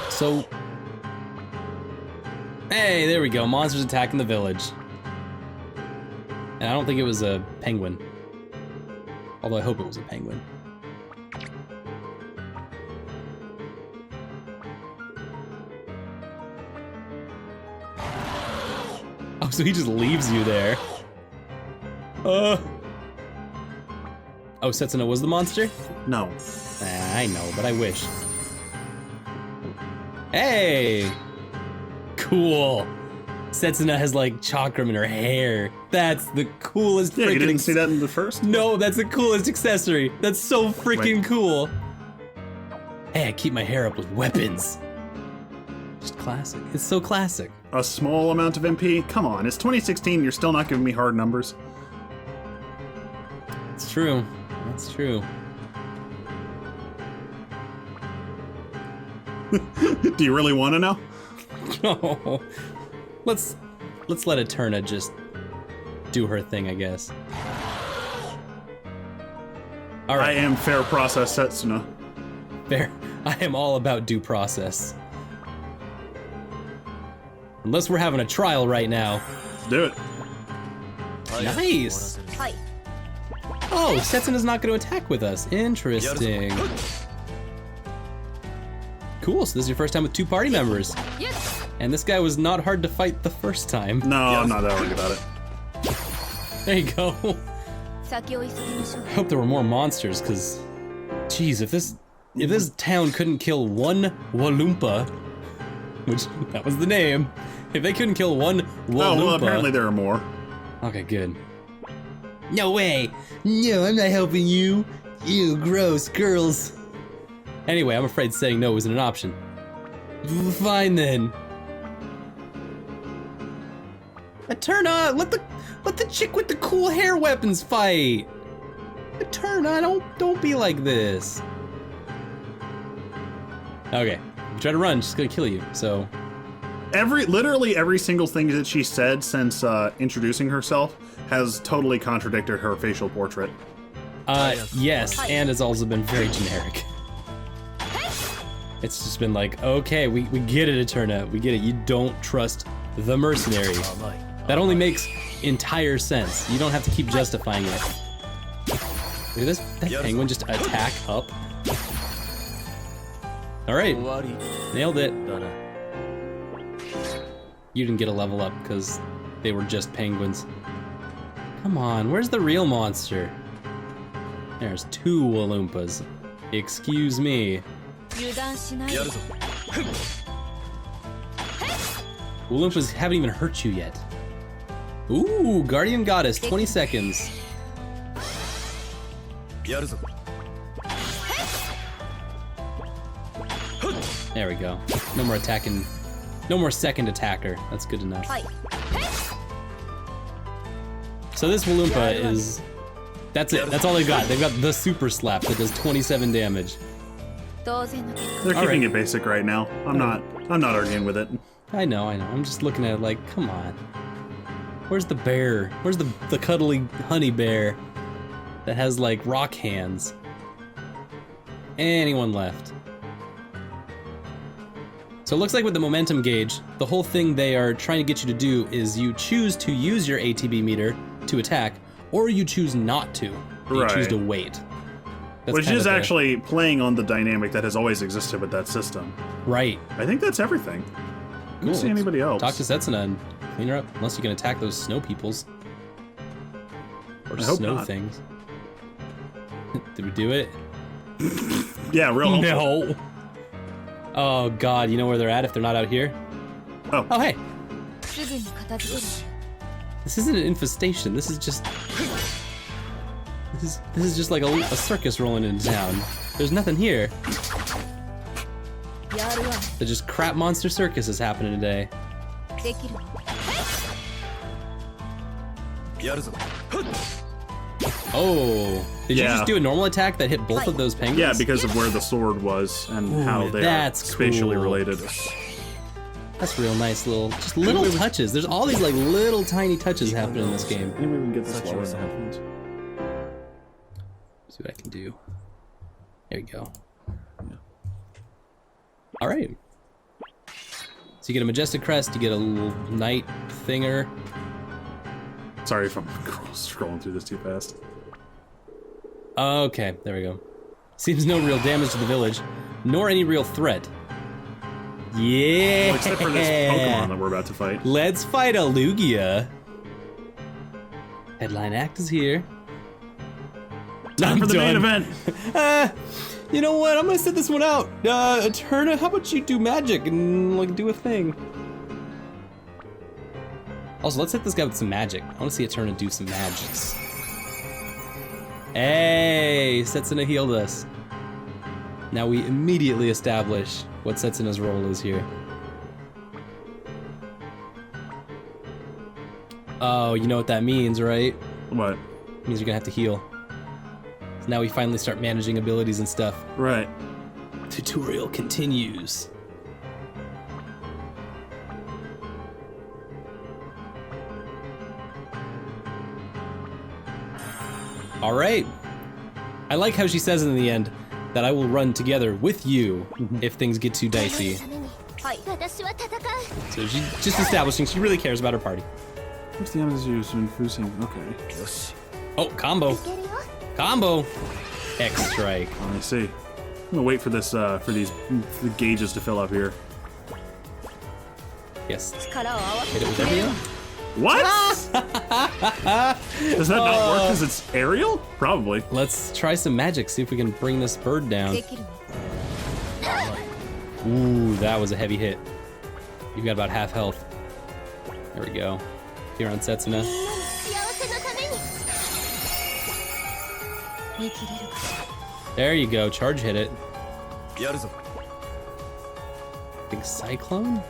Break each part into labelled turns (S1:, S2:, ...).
S1: So, hey, there we go. Monsters attacking the village. And I don't think it was a penguin. Although I hope it was a penguin. Oh, so he just leaves you there. Oh, Setsuna was the monster?
S2: No.
S1: I know, but I wish. Hey! Cool. Setsuna has like chakram in her hair. That's the coolest
S2: Yeah,
S1: freaking...
S2: you didn't see that in the first?
S1: No, that's the coolest accessory. That's so freaking cool. Hey, I keep my hair up with weapons. Just classic. It's so classic.
S2: A small amount of MP? Come on, it's 2016, you're still not giving me hard numbers.
S1: It's true. That's true.
S2: Do you really want to know?
S1: No. Let's let Eterna just do her thing, I guess. All right.
S2: I am fair process Setsuna.
S1: Fair. I am all about due process. Unless we're having a trial right now.
S2: Let's do it.
S1: Nice. Oh, Setsuna's not going to attack with us. Interesting. Cool, so this is your first time with 2 party members. And this guy was not hard to fight the first time.
S2: No, I'm not that worried about it.
S1: There you go. I hope there were more monsters, because, geez, if this town couldn't kill one Walloompa, which that was the name, if they couldn't kill one Walloompa...
S2: Oh, well, apparently there are more.
S1: Okay, good. No way! No, I'm not helping you. Ew, gross, girls. Anyway, I'm afraid saying no isn't an option. Fine then. Eterna, let the chick with the cool hair weapons fight. Eterna, don't be like this. Okay, if you try to run, she's gonna kill you. So.
S2: Literally every single thing that she said since introducing herself has totally contradicted her facial portrait.
S1: Yes, and it's also been very generic. It's just been like, okay, we get it, Eterna. We get it. You don't trust the mercenary. That only makes entire sense. You don't have to keep justifying it. Look at this. That penguin just attack up. All right. Nailed it. You didn't get a level up because they were just penguins. Come on, where's the real monster? There's 2 Walloompas. Excuse me. Walloompas haven't even hurt you yet. Ooh, Guardian Goddess, 20 seconds. There we go. No more attacking. No more second attacker. That's good enough. So this Walloompa is... That's it. That's all they've got. They've got the super slap that does 27 damage.
S2: They're keeping it basic right now. I'm not arguing with it.
S1: I know. I'm just looking at it like, come on. Where's the bear? Where's the cuddly honey bear that has like rock hands? Anyone left? So it looks like with the momentum gauge, the whole thing they are trying to get you to do is you choose to use your ATB meter to attack, or you choose not to. You choose to wait. That's
S2: Which is actually playing on the dynamic that has always existed with that system.
S1: Right.
S2: I think that's everything. I don't see anybody else.
S1: Talk to Setsuna and clean her up, unless you can attack those snow peoples. Or snow things. Did we do it?
S2: Yeah, real helpful.
S1: No. Oh god, you know where they're at if they're not out here?
S2: Oh.
S1: Oh, hey. This isn't an infestation. This is just... This is just like a circus rolling into town. There's nothing here. There's just crap monster circus is happening today. Oh, did you just do a normal attack that hit both of those penguins?
S2: Yeah, because of where the sword was and how they are spatially related.
S1: That's real nice just little touches. There's all these like little tiny touches happening in this game.
S2: Maybe we can get this lower in headphones.
S1: See what I can do. There you go. All right. So you get a majestic crest, you get a little knight thinger.
S2: Sorry if I'm scrolling through this too fast.
S1: Okay, there we go. Seems no real damage to the village, nor any real threat. Yeah.
S2: Well, except for this Pokemon that we're about to fight.
S1: Let's fight a Lugia. Headline act is here.
S2: Time for the main event.
S1: You know what? I'm gonna sit this one out. Eterna, how about you do magic and like do a thing? Also, let's hit this guy with some magic. I want to see Eterna do some magics. Hey, Setsuna healed us. Now we immediately establish what Setsuna's role is here. Oh, you know what that means, right?
S2: What?
S1: It means you're gonna have to heal. So now we finally start managing abilities and stuff.
S2: Right.
S1: Tutorial continues. All right. I like how she says in the end that I will run together with you if things get too dicey. So she's just establishing she really cares about her party.
S2: What's the emphasis when fusing? Okay.
S1: Oh, combo. Combo. X strike.
S2: I see. I'm gonna wait for this for the gauges to fill up here.
S1: Yes. Hit it with everything.
S2: What? Does that not work because it's aerial? Probably.
S1: Let's try some magic, see if we can bring this bird down. Ooh, that was a heavy hit. You've got about half health. There we go. Here on Setsuna. There you go, charge hit it. Big cyclone?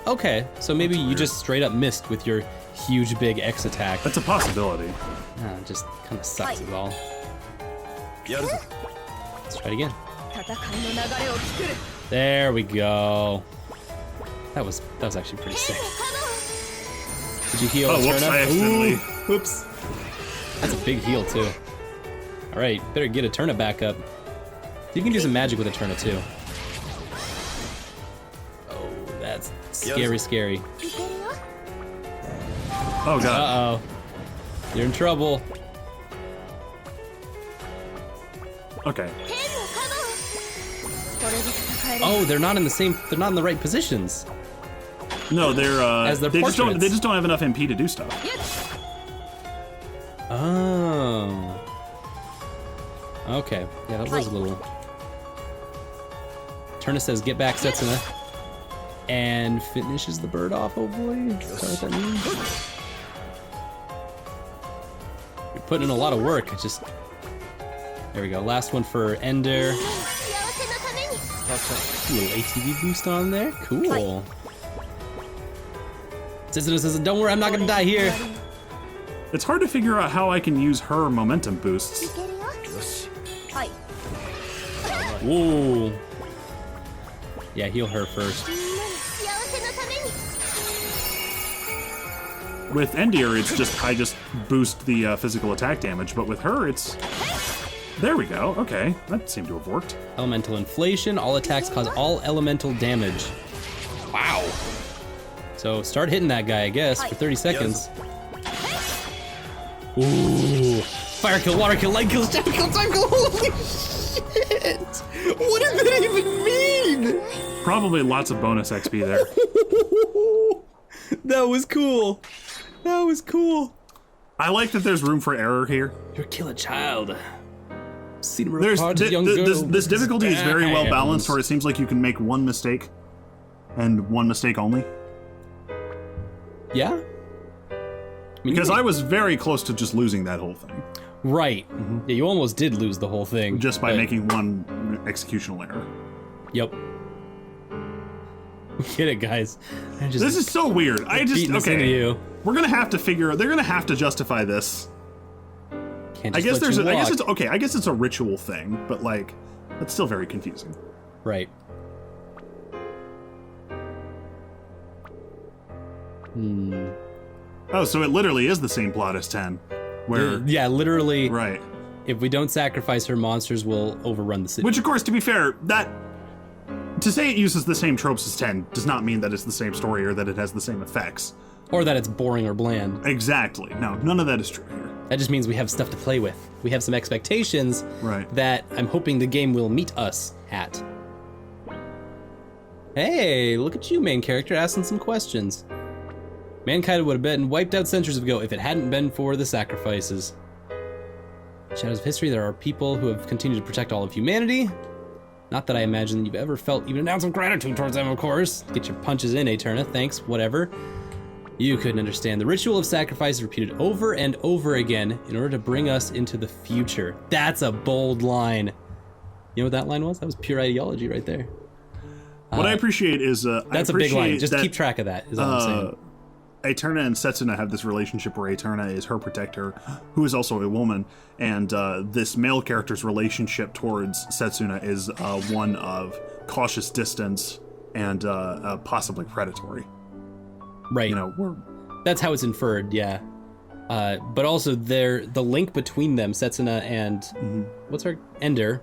S1: Okay, so maybe you just straight up missed with your huge big X attack.
S2: That's a possibility.
S1: It just kind of sucks is all. Let's try it again. There we go. That was actually pretty sick. Did you heal?
S2: Oh, whoops, I accidentally.
S1: Whoops. That's a big heal too. All right, better get Eterna back up. You can do some magic with Eterna too. Oh, that's scary.
S2: Oh god.
S1: Uh-oh. You're in trouble.
S2: Okay.
S1: Oh, they're not in the right positions.
S2: No, they're they just don't have enough MP to do stuff.
S1: Oh. Okay. Yeah, that was a little. Eterna says, "Get back, Setsuna," and finishes the bird off. Hopefully, is that what that means? You're putting in a lot of work. There we go. Last one for Endir. A little ATV boost on there. Cool. Setsuna says, "Don't worry, I'm not gonna die here."
S2: It's hard to figure out how I can use her momentum boosts.
S1: Ooh. Yeah, heal her first.
S2: With Endir, it's just I just boost the physical attack damage, but with her, it's there we go. Okay, that seemed to have worked.
S1: Elemental inflation. All attacks cause all elemental damage. Wow. So start hitting that guy, I guess, for 30 seconds. Ooh. Fire kill, water kill, light kill, shadow kill, time kill. Holy shit! What does that even mean?
S2: Probably lots of bonus XP there.
S1: That was cool. That was cool.
S2: I like that there's room for error here.
S1: You kill a child.
S2: This difficulty is very well balanced, where it seems like you can make one mistake, and one mistake only.
S1: Yeah?
S2: Because I was very close to just losing that whole thing.
S1: Right. Yeah, you almost did lose the whole thing.
S2: Just by making one executional error.
S1: Yep. Get it, guys.
S2: This is so weird.
S1: Okay. You.
S2: We're gonna have to they're gonna have to justify this.
S1: Can't just I
S2: guess it's okay. I guess it's a ritual thing, but like, that's still very confusing.
S1: Right.
S2: Oh, so it literally is the same plot as 10, where
S1: yeah, literally.
S2: Right.
S1: If we don't sacrifice her, monsters will overrun the city.
S2: Which, of course, to be fair, to say it uses the same tropes as 10 does not mean that it's the same story or that it has the same effects.
S1: Or that it's boring or bland.
S2: Exactly. No, none of that is true here.
S1: That just means we have stuff to play with. We have some expectations
S2: right.
S1: that I'm hoping the game will meet us at. Hey, look at you, main character, asking some questions. Mankind would have been wiped out centuries ago if it hadn't been for the sacrifices. Shadows of history, there are people who have continued to protect all of humanity. Not that I imagine you've ever felt even an ounce of gratitude towards them, of course. Get your punches in, Eterna, thanks, whatever. You couldn't understand. The ritual of sacrifice is repeated over and over again in order to bring us into the future. That's a bold line. You know what that line was? That was pure ideology right there.
S2: What I appreciate is...
S1: that's a big line. Just keep track of that, is all I'm saying.
S2: Eterna and Setsuna have this relationship where Eterna is her protector, who is also a woman, and this male character's relationship towards Setsuna is one of cautious distance and possibly predatory.
S1: Right.
S2: You know,
S1: that's how it's inferred, yeah. But also the link between them, Setsuna and what's her Endir,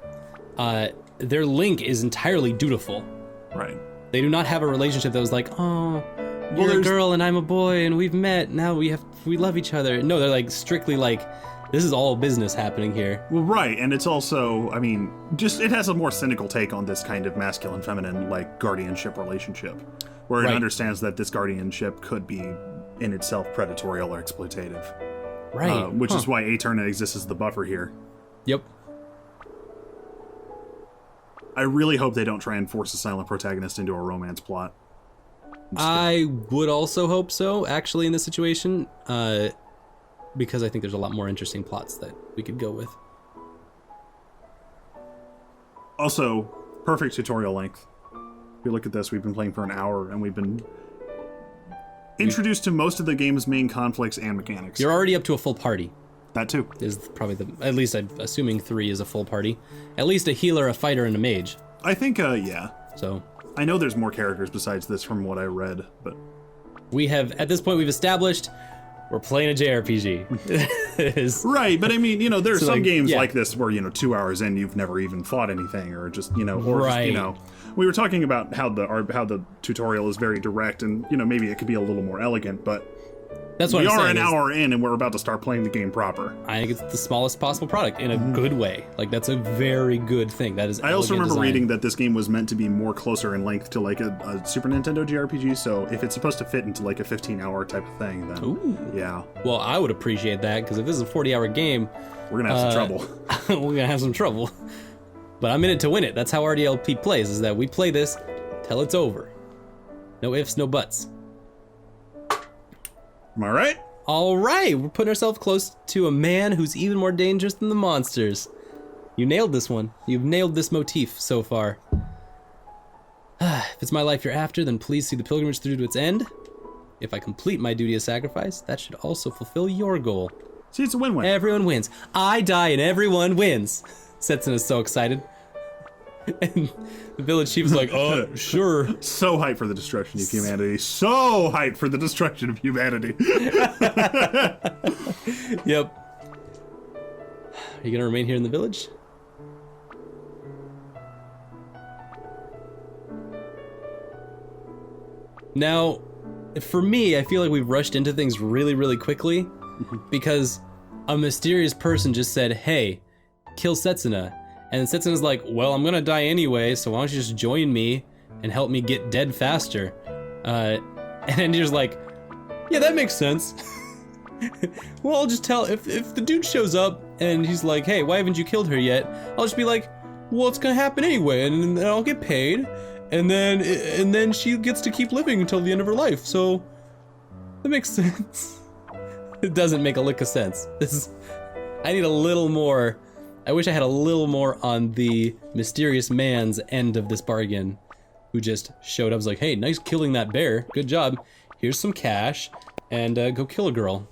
S1: their link is entirely dutiful.
S2: Right.
S1: They do not have a relationship that was like, oh, you're a girl and I'm a boy and we've met. Now we love each other. No, they're like strictly like, this is all business happening here.
S2: Well, right, and it's also, I mean, it has a more cynical take on this kind of masculine-feminine like guardianship relationship, where it understands that this guardianship could be in itself predatory or exploitative.
S1: Right.
S2: Which is why Eterna exists as the buffer here.
S1: Yep.
S2: I really hope they don't try and force a silent protagonist into a romance plot.
S1: I would also hope so, actually, in this situation, because I think there's a lot more interesting plots that we could go with.
S2: Also, perfect tutorial length. If you look at this, we've been playing for an hour, and we've been introduced to most of the game's main conflicts and mechanics.
S1: You're already up to a full party.
S2: That too.
S1: Is probably at least I'm assuming 3 is a full party. At least a healer, a fighter, and a mage.
S2: I think, yeah.
S1: So...
S2: I know there's more characters besides this from what I read, but...
S1: We have, at this point, we've established we're playing a JRPG.
S2: Right, but I mean, you know, there's some games like this where, you know, 2 hours in, you've never even fought anything, or just, you know, or just, you know... We were talking about how the tutorial is very direct, and, you know, maybe it could be a little more elegant, but...
S1: That's what
S2: we are an hour in, and we're about to start playing the game proper.
S1: I think it's the smallest possible product in a good way. Like, that's a very good thing. That is.
S2: I also remember reading that this game was meant to be more closer in length to like a Super Nintendo JRPG. So if it's supposed to fit into like a 15-hour type of thing, then yeah.
S1: Well, I would appreciate that, because if this is a 40-hour game,
S2: we're gonna have some trouble.
S1: We're gonna have some trouble. But I'm in it to win it. That's how RDLP plays. Is that we play this till it's over. No ifs, no buts.
S2: Am I right?
S1: All right, we're putting ourselves close to a man who's even more dangerous than the monsters. You nailed this one. You've nailed this motif so far. If it's my life you're after, then please see the pilgrimage through to its end. If I complete my duty of sacrifice, that should also fulfill your goal.
S2: See, it's a win-win.
S1: Everyone wins. I die and everyone wins. Setsun is so excited. And the village chief is like, oh, sure.
S2: So hyped for the destruction of humanity. So hyped for the destruction of humanity.
S1: Yep. Are you gonna remain here in the village? Now, for me, I feel like we've rushed into things really, really quickly because a mysterious person just said, hey, kill Setsuna. And Setsuna's like, well, I'm gonna die anyway, so why don't you just join me and help me get dead faster? And Endir's like, yeah, that makes sense. Well, I'll just tell, if the dude shows up and he's like, hey, why haven't you killed her yet? I'll just be like, well, it's gonna happen anyway, and then I'll get paid, and then she gets to keep living until the end of her life, so that makes sense. It doesn't make a lick of sense. I need a little more. I wish I had a little more on the mysterious man's end of this bargain, who just showed up, was like, hey, nice killing that bear, good job, here's some cash, and go kill a girl.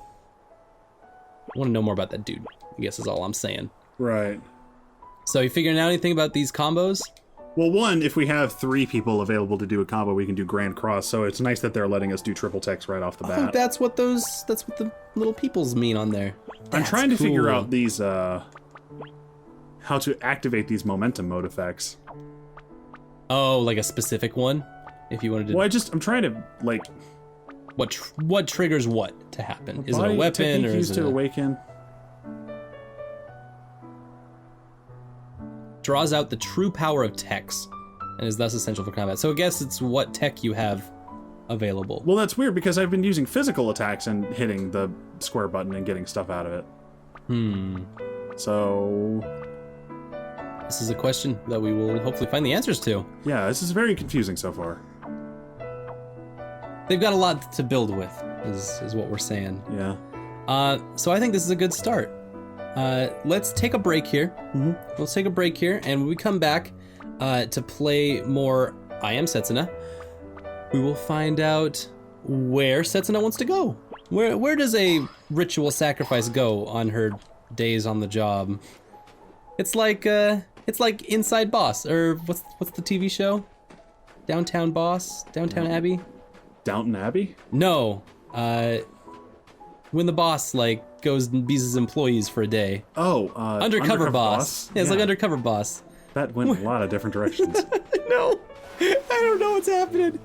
S1: I want to know more about that dude, I guess is all I'm saying.
S2: Right.
S1: So you figuring out anything about these combos?
S2: Well, one, if we have 3 people available to do a combo, we can do Grand Cross, so it's nice that they're letting us do triple text right off the bat.
S1: Oh, that's what the little peoples mean on there.
S2: I'm trying to figure out these, how to activate these momentum mode effects.
S1: Oh, like a specific one? If you wanted to...
S2: Well, I'm trying to, like...
S1: What triggers what to happen? Is it a weapon, or is it
S2: to awaken?
S1: Draws out the true power of techs, and is thus essential for combat. So I guess it's what tech you have available.
S2: Well, that's weird, because I've been using physical attacks and hitting the square button and getting stuff out of it. So...
S1: This is a question that we will hopefully find the answers to.
S2: Yeah, this is very confusing so far.
S1: They've got a lot to build with, is what we're saying.
S2: Yeah.
S1: So I think this is a good start. Let's take a break here. Let's take a break here, and when we come back to play more I Am Setsuna, we will find out where Setsuna wants to go. Where does a ritual sacrifice go on her days on the job? It's like Inside Boss, or what's the TV show? Downtown Boss? Downtown Abbey?
S2: Downton Abbey?
S1: No. When the boss goes and beats his employees for a day.
S2: Oh,
S1: Undercover Boss. Yeah, it's like Undercover Boss.
S2: That went a lot of different directions.
S1: No, I don't know what's happening.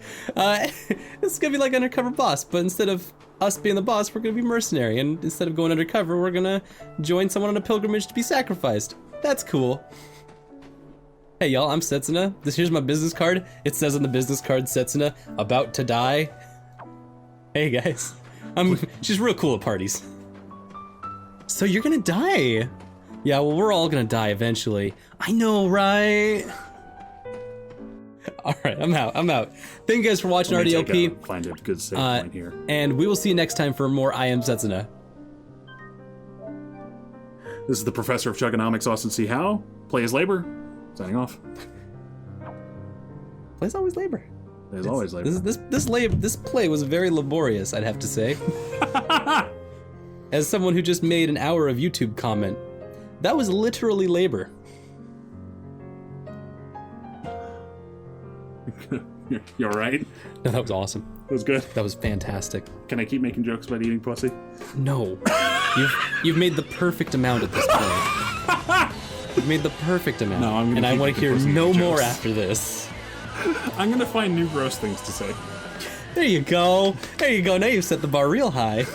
S1: This is gonna be like Undercover Boss, but instead of us being the boss, we're gonna be mercenary, and instead of going undercover, we're gonna join someone on a pilgrimage to be sacrificed. That's cool. Hey y'all, I'm Setsuna. Here's my business card. It says on the business card, Setsuna, about to die. Hey guys. She's real cool at parties. So you're gonna die. Yeah, well, we're all gonna die eventually. I know, right? All right, I'm out. Thank you guys for watching RDLP.
S2: Find a good save point here.
S1: And we will see you next time for more I Am Setsuna.
S2: This is the Professor of Chugonomics, Austin C. Howe. Play as labor. Signing off.
S1: Play's always labor.
S2: There's always labor.
S1: This play was very laborious, I'd have to say. As someone who just made an hour of YouTube comment, that was literally labor.
S2: You all right?
S1: No, that was awesome.
S2: That was good.
S1: That was fantastic.
S2: Can I keep making jokes about eating pussy?
S1: No. You've made the perfect amount at this point. You've made the perfect amount.
S2: No, I'm gonna
S1: and I want to hear no more after this.
S2: I'm gonna find new gross things to say.
S1: There you go. Now you've set the bar real high.